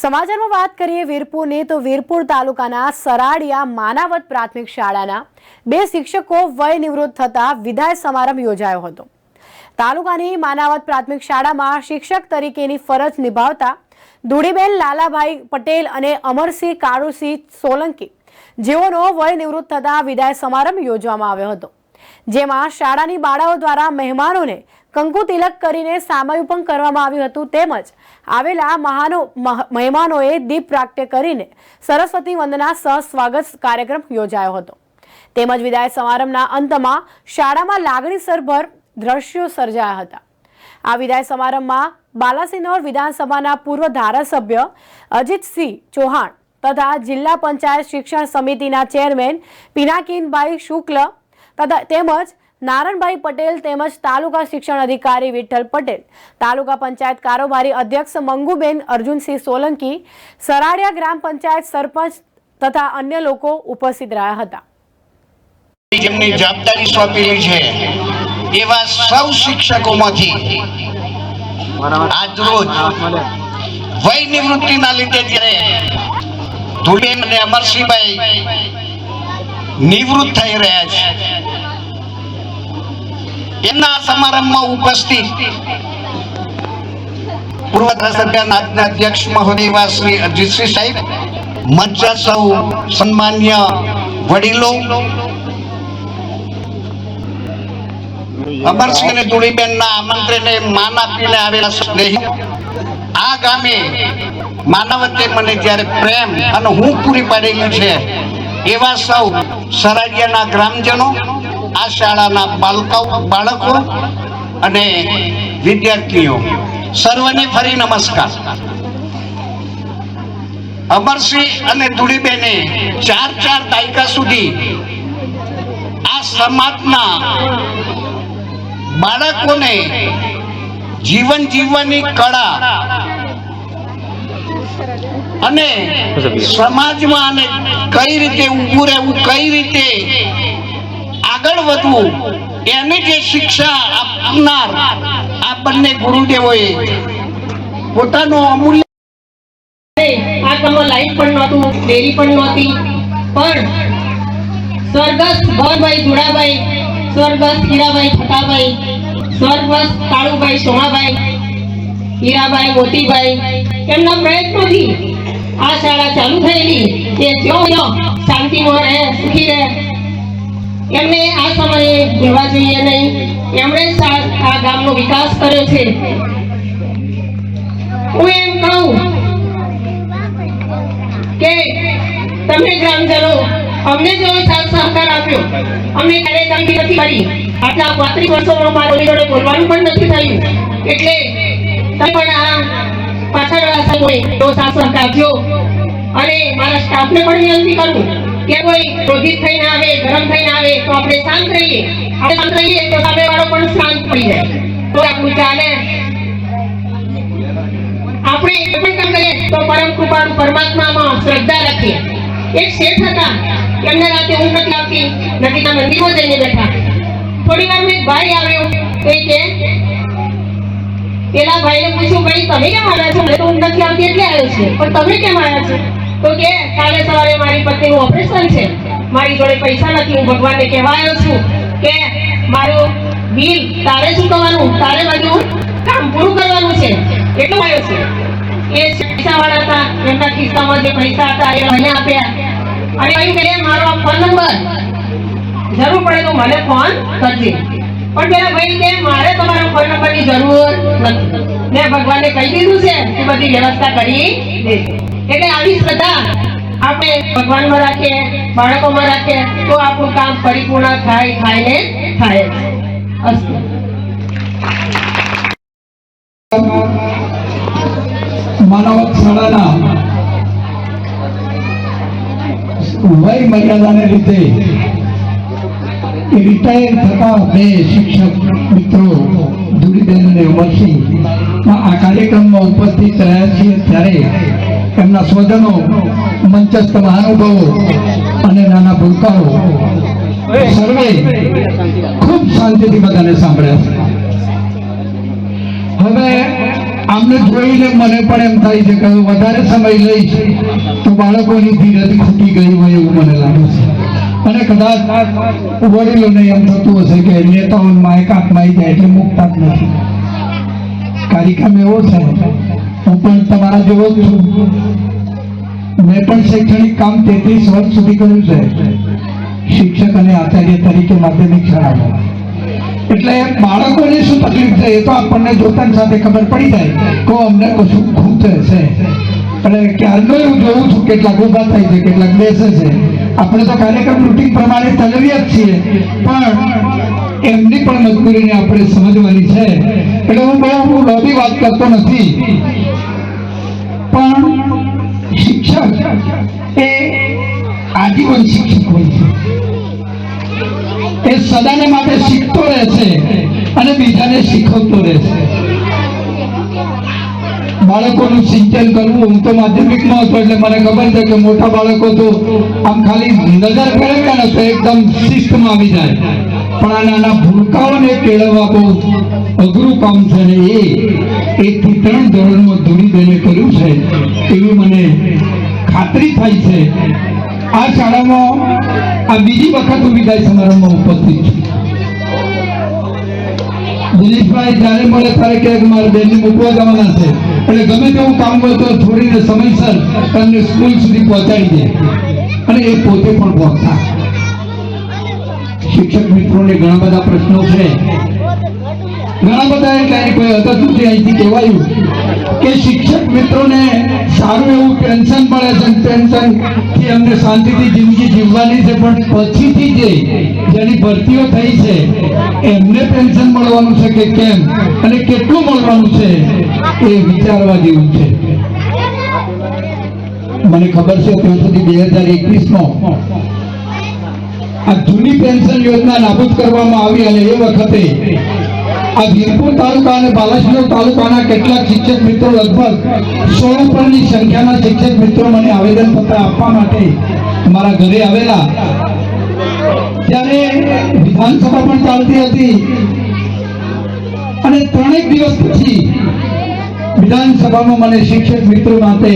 સમાચારમાં વાત કરીએ વીરપુરની તો વીરપુર તાલુકાના સરાડિયા માનાવત પ્રાથમિક શાળાના 2 શિક્ષકો વય નિવૃત્ત થતા વિદાય સમારંભ યોજાયો હતો। તાલુકાની માનાવત પ્રાથમિક શાળામાં શિક્ષક તરીકેની ફરજ નિભાવતા ધુડીબેન લાલાભાઈ પટેલ અને અમરસિંહ કાળુસિંહ સોલંકી જેઓનો વય નિવૃત્ત થતા વિદાય સમારંભ યોજવામાં આવ્યો હતો, જેમાં શાળાની બાળાઓ દ્વારા મહેમાનોને કંકુ તિલક કરીને સામયૂપન કરવામાં આવ્યું હતું। તેમજ આવેલા મહેમાનોએ દીપ પ્રાગટ્ય કરીને સરસ્વતી વંદના સહ સ્વાગત કાર્યક્રમ યોજાયો હતો। તેમજ વિદાય સમારંભના અંતમાં શાળામાં લાગણીસરભર દ્રશ્યો સર્જાયા હતા। આ વિદાય સમારંભમાં બાલાસિનોર વિધાનસભાના પૂર્વ ધારાસભ્ય અજીતસિંહ ચૌહાણ તથા જિલ્લા પંચાયત શિક્ષણ સમિતિના ચેરમેન પિનાકીનભાઈ શુક્લ તથા તેમજ નારણભાઈ પટેલ તેમજ તાલુકા શિક્ષણ અધિકારી વિઠ્ઠલ પટેલ, તાલુકા પંચાયત કારોબારી અધ્યક્ષ મંગુબેન અર્જુનસિંહ સોલંકી, સરાડિયા ગ્રામ પંચાયત સરપંચ તથા અન્ય લોકો ઉપસ્થિત રહ્યા હતા। જેમની જવાબદારી સોંપેલી છે એવા સૌ શિક્ષકોમાંથી આજરોજ વય નિવૃત્તિના લીધે જ્યારે ધુડીબેન અને અમરસિંહભાઈ નિવૃત્ત થઈ રહ્યા છે, એના સમારંભમાં ઉપસ્થિત પૂર્વ ધારાસભ્યના અધ્યક્ષ મહોદય શ્રી અજીતસિંહ સાહેબ, મંચ સૌ સન્માન્ય વડીલો, અમરસિંહ અને ધુડીબેનના આમંત્રણને માન આપીને આવેલા સ્નેહી, આ ગામે માનવતે મને જ્યારે પ્રેમ અને હું પૂરી પાડેલી છે એવા સૌ સરાડિયાના ગ્રામજનો, આ શાળાના બાળકો અને વિદ્યાર્થીઓ સર્વને ફરી નમસ્કાર। અમરસિંહ અને ધુડીબેને 4 દાયકા સુધી આ સમાજના બાળકોને જીવન જીવવાની કળા અને સમાજમાં કઈ રીતે ઊભું રહેવું, કઈ રીતે આગળ વધવું એની જે શિક્ષા આપનાર આ બંને ગુરુદેવોએ પોતાનો અમૂલ્ય આ ગામમાં લાઈટ પણ નહોતું, ડેરી પણ નહોતી, પણ સ્વર્ગસ્થ ભવનભાઈ જોડાભાઈ, સ્વર્ગસ્થ હીરાભાઈ ફટાભાઈ, સ્વર્ગસ્થ કાળુભાઈ સોમાભાઈ, હીરાભાઈ મોતીભાઈ એમના પ્રયત્નોથી આ શાળા ચાલુ થયેલી કે જેઓ શાંતિમાં રહે, સુખી રહે, એમને આ સમયે ભૂલવા જોઈએ નહીં। એમણે આ ગામનો વિકાસ કર્યો છે। હું એમ કહું કે તમે ગ્રામજનો અમને જો સાથ સહકાર આપ્યો, અમને ક્યારેય તંગી નથી કરી, આટલા 35 વર્ષોમાં મારી જોડે બોલવાનું પણ નથી થયું, એટલે તમે પણ આ પાછળના સમયે તો સાથ સહકાર આપજો। અને મારા સ્ટાફને પણ વિનંતી કરું કે કોઈ ક્રોધિત થઈને આવે, ગરમ થઈને આવે તો આપણે શાંત રહીએ, આપણે શાંત રહીએ તો સામેવાળો પણ શાંત પડી જાય તો આપણું ચાલે। આપણે એ પણ કામ કરીએ તો પરમ કૃપાળુ પરમાત્મામાં શ્રદ્ધા રાખીએ। એક શેઠ હતા, એમને રાતે ઊંઘ નથી આવતી, નદીના મંદિરમાં જઈને બેઠા। થોડી વારમાં એક ભાઈ આવ્યો, તો કે પેલા ભાઈને પૂછ્યું, ભાઈ તમે કેમ આવ્યા છો? મને તો ઊંઘ નથી આવતી એટલે આવ્યો છે, પણ તમે કેમ આવ્યા છો? તો કે કાલે સવારે મારી પત્નીનું ઓપરેશન છે, મારી જોડે પૈસા નથી, હું ભગવાનને કહેવા આવ્યો છું કે મારું બિલ તારે ચૂકવવાનું, તારે બધું કામ પૂરું કરવાનું છે, એટલો આવ્યો છે। એ પૈસાવાળા હતા, એમના ખિસ્સામાં જે પૈસા હતા એ મને આપ્યા અને કહ્યું કે મારો આ ફોન નંબર જરૂર પડે તો મને ફોન કરજે। પણ પેલા ભાઈ કે મારે તમારા ફોન નંબરની જરૂર નથી, મેં ભગવાનને કહી દીધું છે કે બધી વ્યવસ્થા કરી દેશે। એટલે આવી શ્રદ્ધા આપણે ભગવાનમાં રાખીએ, બાળકોમાં રાખીએ તો આપણું કામ પરિપૂર્ણ થાય ને થાય જ। અસ્તુ। માનવત શાળાના વય મર્યાદાને લીધે રિટાયર થતા 2 શિક્ષક મિત્રો ધુડીબેન અને અમરસિંહ આ કાર્યક્રમમાં ઉપસ્થિત રહ્યા છીએ, ત્યારે એમના સ્વજનો, મંચસ્થ મહાનુભાવો અને નાના ભૂલકાઓ સર્વે ખૂબ શાંતિથી બધાને સાંભળ્યા છે। હવે આમને જોઈને મને પણ એમ થાય છે કે હું વધારે સમય લઈશ તો બાળકોની ધીરજ ખૂટી ગઈ હોય એવું મને લાગે છે. અને કદાચ વડીલોને એમ થતું હશે કે નેતાઓમાં એકાત્માં આવી જાય એટલે મુકતા જ નથી. કાર્યક્રમ એવો છે, હું પણ તમારા જેવો જ છું. મેં પણ શૈક્ષણિક કામ 33 વર્ષ સુધી કર્યું છે, શિક્ષક અને આચાર્ય તરીકે માધ્યમિક શાળામાં. એટલે બાળકોને શું તકલીફ છે એ તો આપણને જોતાની સાથે ખબર પડી જાય કે અમને કશું ખૂટે છે. એટલે ક્યારનો એવું જોઉં છું, કેટલાક ઊભા થાય છે, કેટલાક બેસે છે. આપણે તો કાર્યક્રમ રૂટીન પ્રમાણે ચલાવીએ જ છીએ, પણ એમની પણ મજબૂરીને આપણે સમજવાની છે. એટલે હું બહુ લોભી વાત કરતો નથી, પણ શિક્ષક એ આજીવન શિક્ષક હોય છે. એ સદાને માટે શીખતો રહે છે અને બીજાને શીખવતો રહે છે. બાળકોનું સિંચન કરવું, હું તો માધ્યમિકમાં હતો એટલે મને ખબર છે કે મોટા બાળકો તો આમ ખાલી નજર ફેરવે ને તો એકદમ શિસ્તમાં આવી જાય, પણ આ નાના ભૂલકાઓને કેળવવા બહુ અઘરું કામ છે. ને એ 1 થી 3 ધોરણમાં ધૂળીબેને કર્યું છે એવી મને ખાતરી થાય છે. આ શાળામાં આ બીજી વખત હું વિદાય સમારંભમાં ઉપસ્થિત છું. દિનેશભાઈ જ્યારે મળે ત્યારે કહે કે મારે બેનને મૂકવા જવાના છે, એટલે ગમે તેવું કામ હોય તો છોડીને સમયસર એમને સ્કૂલ સુધી પહોંચાડી દે, અને એ પોતે પણ પહોંચતા. શિક્ષક મિત્રોને ઘણા બધા પ્રશ્નો છે, ઘણા બધા એટલે કોઈ હદ સુધી અહીંથી કહેવાયું કે શિક્ષક મિત્રોને સારું એવું પેન્શન મળે છે, પેન્શન થી એમને શાંતિથી જિંદગી જીવવાની છે, પણ પછીથી જેની ભરતીઓ થઈ છે એમને પેન્શન મળવાનું છે કે કેમ અને કેટલું મળવાનું છે એ વિચારવા જેવું છે. મને ખબર છે ત્યાં સુધી 2021માં આ જૂની પેન્શન યોજના નાબૂદ કરવામાં આવી, અને એ વખતે આ વીરપુર તાલુકા અને બાલાસિનોર તાલુકાના કેટલાક શિક્ષક મિત્રો, લગભગ 100 ઉપરની સંખ્યાના શિક્ષક મિત્રો મને આવેદનપત્ર આપવા માટે મારા ઘરે આવેલા. ત્યારે વિધાનસભા પણ ચાલતી હતી, અને 3 દિવસ પછી વિધાનસભામાં મને શિક્ષક મિત્રો માટે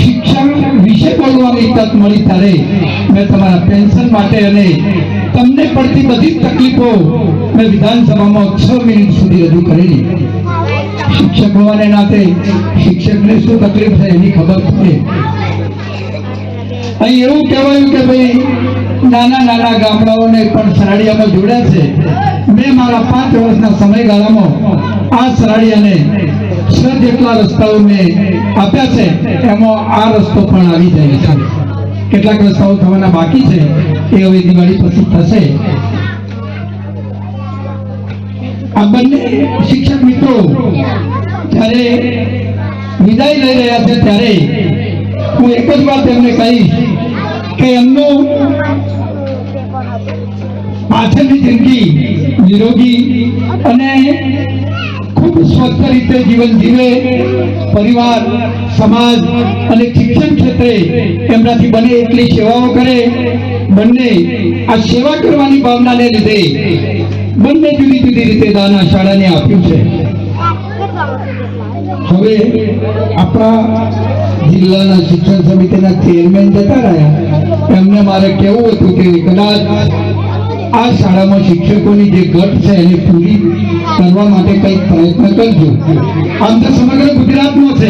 શિક્ષણ વિશે બોલવાની તક મળી. ત્યારે મેં તમારા પેન્શન માટે અને તમને પડતી બધી તકલીફો મેં વિધાનસભામાં 6 મિનિટ સુધી રજૂ કરેલી. શિક્ષક હોવાને નાતે શિક્ષકને શું તકલીફ છે એની ખબર પડે. અહીં એવું કહેવાયું કે ભાઈ નાના ગામડાઓને પણ સરાડિયામાં જોડ્યા છે. મેં મારા 5 વર્ષના સમયગાળામાં આ સરાડિયાને 6 જેટલા રસ્તાઓ મેં આપ્યા છે, એમાં આ રસ્તો પણ આવી જાય છે. કેટલાક રસ્તાઓ થવાના બાકી છે, એ હવે દિવાળી પછી થશે. આ બંને શિક્ષક મિત્રો જ્યારે વિદાય લઈ રહ્યા છે ત્યારે હું એક જ વાત એમને કહીશ કે એમનું પાછળની જિંદગી નિરોગી અને ખૂબ સ્વસ્થ રીતે જીવન જીવે, પરિવાર, સમાજ અને શિક્ષણ ક્ષેત્રે એમનાથી બને એટલી સેવાઓ કરે. બંને આ સેવા કરવાની ભાવનાને લીધે બંને જુદી જુદી રીતે દાન આ શાળાને આપ્યું છે. હવે આપણા જિલ્લાના શિક્ષણ સમિતિના ચેરમેન જતા રહ્યા, એમને મારે કહેવું હતું કે કદાચ આ શાળામાં શિક્ષકોની જે ઘટ છે એને પૂરી કરવા માટે કંઈક પ્રયત્ન કરજો. આમ તો સમગ્ર ગુજરાતમાં છે,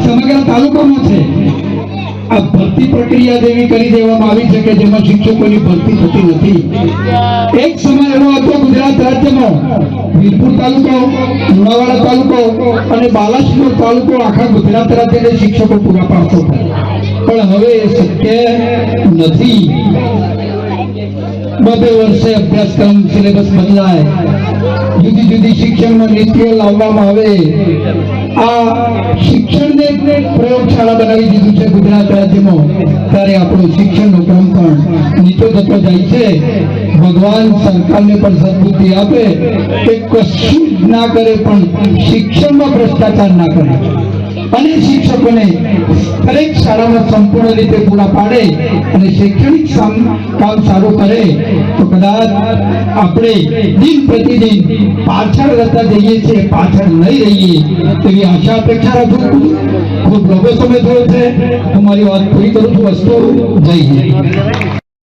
સમગ્ર તાલુકામાં છે. આ ભરતી પ્રક્રિયા જેવી કરી દેવામાં આવી છે કે જેમાં શિક્ષકોની ભરતી થતી નથી. એક સમય એવો હતો ગુજરાત રાજ્યમાં વીરપુર તાલુકો, લુણાવાડા તાલુકો અને બાલાસિનોર તાલુકો આખા ગુજરાત રાજ્યને શિક્ષકો પૂરા પાડતો હતો, પણ હવે એ શક્ય નથી. 2 વર્ષે અભ્યાસક્રમ સિલેબસ બદલાય, જુદી જુદી શિક્ષણમાં નીતિઓ લાવવામાં આવે. આ શિક્ષણને પ્રયોગશાળા બનાવી દીધું છે ગુજરાત રાજ્યમાં, ત્યારે આપણો શિક્ષણનો ક્રમ પણ નીચો થતો જાય છે. ભગવાન સરકારને પણ સદબુદ્ધિ આપે કે કશું જ ના કરે પણ શિક્ષણમાં ભ્રષ્ટાચાર ના કરે અને શિક્ષકોને દરેક શાળામાં સંપૂર્ણ રીતે પૂરા પાડે અને શૈક્ષણિક કામ સારું કરે તો કદાચ આપણે દિન પ્રતિદિન પાછળ રહેતા જઈએ છીએ, પાછળ નહીં રહીએ તેવી આશા અપેક્ષા રાખું છું. ખૂબ લાંબો સમય થયો છે. હું મારી વાત પૂરી કરું છું. વસ્તુ જઈએ.